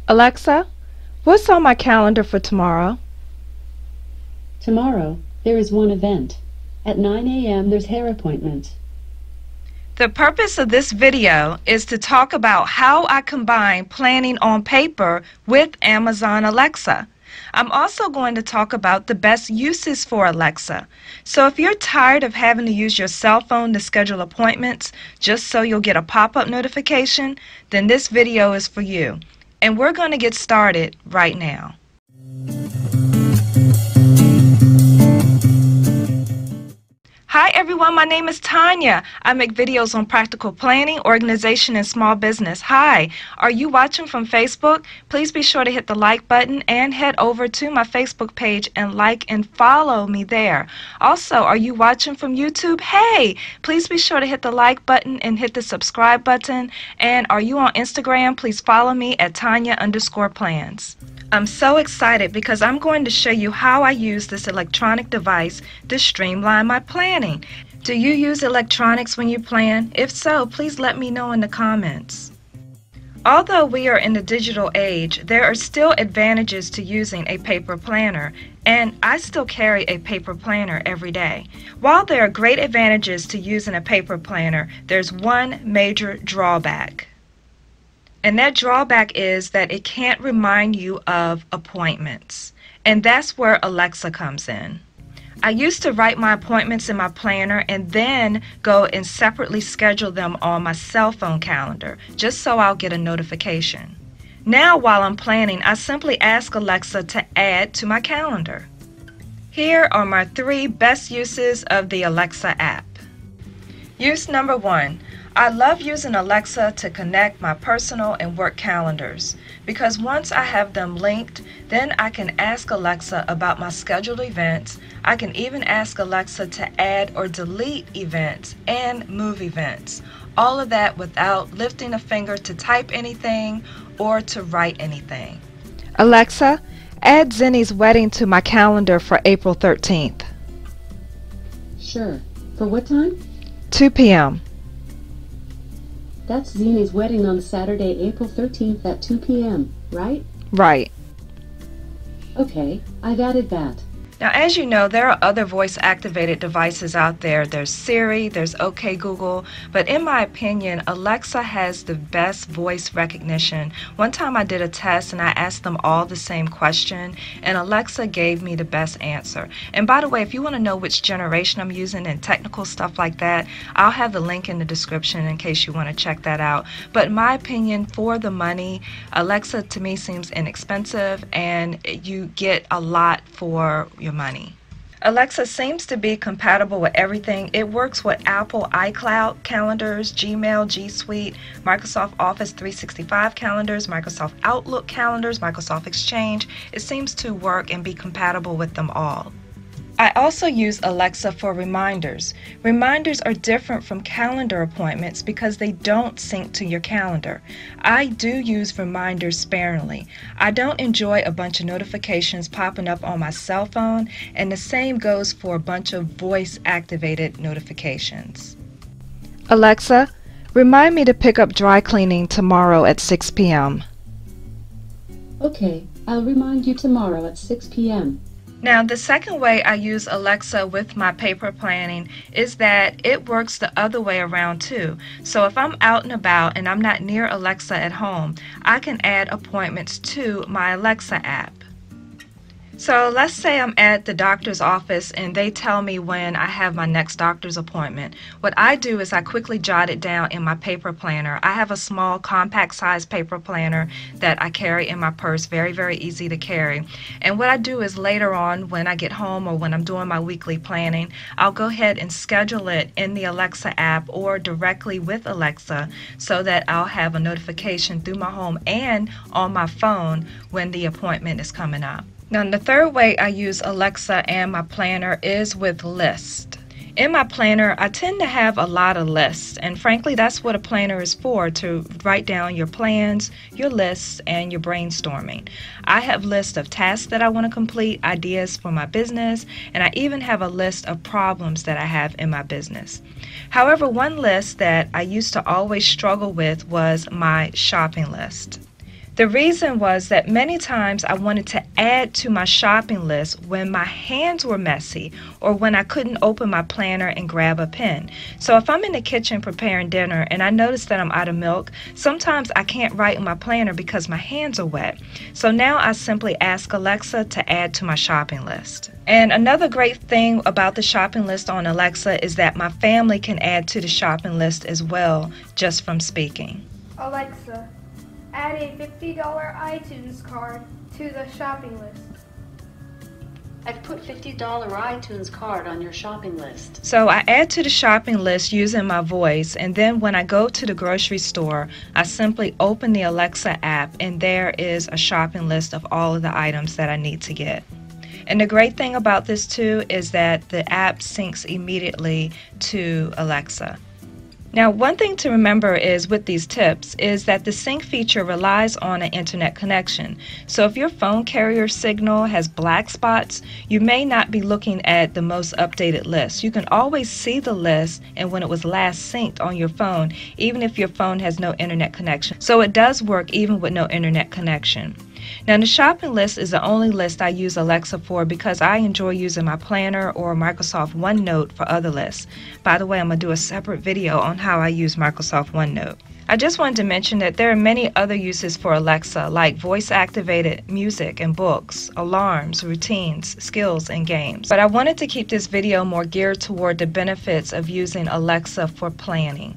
Alexa, what's on my calendar for tomorrow? Tomorrow, there is one event. At 9 a.m. there's hair appointment. The purpose of this video is to talk about how I combine planning on paper with Amazon Alexa. I'm also going to talk about the best uses for Alexa. So if you're tired of having to use your cell phone to schedule appointments just so you'll get a pop-up notification, then this video is for you. And we're going to get started right now. Hi everyone, my name is Tanya. I make videos on practical planning, organization, and small business. Hi, are you watching from Facebook? Please be sure to hit the like button and head over to my Facebook page and like and follow me there. Also, are you watching from YouTube? Hey, please be sure to hit the like button and hit the subscribe button. And are you on Instagram? Please follow me at Tanya_plans. I'm so excited because I'm going to show you how I use this electronic device to streamline my planning. Do you use electronics when you plan? If so, please let me know in the comments. Although we are in the digital age, there are still advantages to using a paper planner, and I still carry a paper planner every day. While there are great advantages to using a paper planner, there's one major drawback. And that drawback is that it can't remind you of appointments. And that's where Alexa comes in. I used to write my appointments in my planner and then go and separately schedule them on my cell phone calendar, just so I'll get a notification. Now while I'm planning, I simply ask Alexa to add to my calendar. Here are my 3 best uses of the Alexa app. Use number 1. I love using Alexa to connect my personal and work calendars because once I have them linked, then I can ask Alexa about my scheduled events. I can even ask Alexa to add or delete events and move events. All of that without lifting a finger to type anything or to write anything. Alexa, add Zenny's wedding to my calendar for April 13th. Sure. For what time? 2 p.m. That's Zini's wedding on Saturday, April 13th at 2 p.m., right? Right. Okay, I've added that. Now, as you know, there are other voice-activated devices out there. There's Siri, there's OK Google, but in my opinion, Alexa has the best voice recognition. One time I did a test and I asked them all the same question, and Alexa gave me the best answer. And by the way, if you want to know which generation I'm using and technical stuff like that, I'll have the link in the description in case you want to check that out. But in my opinion, for the money, Alexa to me seems inexpensive and you get a lot for your money. Alexa seems to be compatible with everything. It works with Apple iCloud calendars, Gmail, G Suite, Microsoft Office 365 calendars, Microsoft Outlook calendars, Microsoft Exchange. It seems to work and be compatible with them all. I also use Alexa for reminders. Reminders are different from calendar appointments because they don't sync to your calendar. I do use reminders sparingly. I don't enjoy a bunch of notifications popping up on my cell phone, and the same goes for a bunch of voice-activated notifications. Alexa, remind me to pick up dry cleaning tomorrow at 6 p.m. Okay, I'll remind you tomorrow at 6 p.m. Now, the second way I use Alexa with my paper planning is that it works the other way around too. So if I'm out and about and I'm not near Alexa at home, I can add appointments to my Alexa app. So let's say I'm at the doctor's office and they tell me when I have my next doctor's appointment. What I do is I quickly jot it down in my paper planner. I have a small compact size paper planner that I carry in my purse, very, very easy to carry. And what I do is later on when I get home or when I'm doing my weekly planning, I'll go ahead and schedule it in the Alexa app or directly with Alexa so that I'll have a notification through my home and on my phone when the appointment is coming up. Now, the third way I use Alexa and my planner is with lists. In my planner, I tend to have a lot of lists, and frankly, that's what a planner is for, to write down your plans, your lists, and your brainstorming. I have lists of tasks that I want to complete, ideas for my business, and I even have a list of problems that I have in my business. However, one list that I used to always struggle with was my shopping list. The reason was that many times I wanted to add to my shopping list when my hands were messy or when I couldn't open my planner and grab a pen. So if I'm in the kitchen preparing dinner and I notice that I'm out of milk, sometimes I can't write in my planner because my hands are wet. So now I simply ask Alexa to add to my shopping list. And another great thing about the shopping list on Alexa is that my family can add to the shopping list as well just from speaking. Alexa, add a $50 iTunes card to the shopping list. I've put $50 iTunes card on your shopping list. So I add to the shopping list using my voice, and then when I go to the grocery store, I simply open the Alexa app, and there is a shopping list of all of the items that I need to get. And the great thing about this too is that the app syncs immediately to Alexa. Now, one thing to remember is with these tips is that the sync feature relies on an internet connection. So if your phone carrier signal has black spots, you may not be looking at the most updated list. You can always see the list and when it was last synced on your phone, even if your phone has no internet connection. So it does work even with no internet connection. Now, the shopping list is the only list I use Alexa for because I enjoy using my planner or Microsoft OneNote for other lists. By the way, I'm going to do a separate video on how I use Microsoft OneNote. I just wanted to mention that there are many other uses for Alexa, like voice-activated music and books, alarms, routines, skills, and games. But I wanted to keep this video more geared toward the benefits of using Alexa for planning.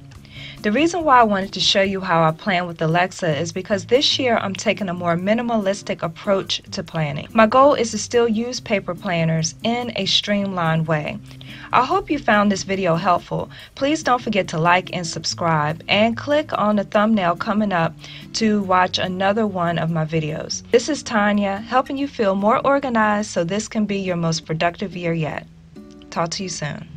The reason why I wanted to show you how I plan with Alexa is because this year I'm taking a more minimalistic approach to planning. My goal is to still use paper planners in a streamlined way. I hope you found this video helpful. Please don't forget to like and subscribe and click on the thumbnail coming up to watch another one of my videos. This is Tanya, helping you feel more organized so this can be your most productive year yet. Talk to you soon.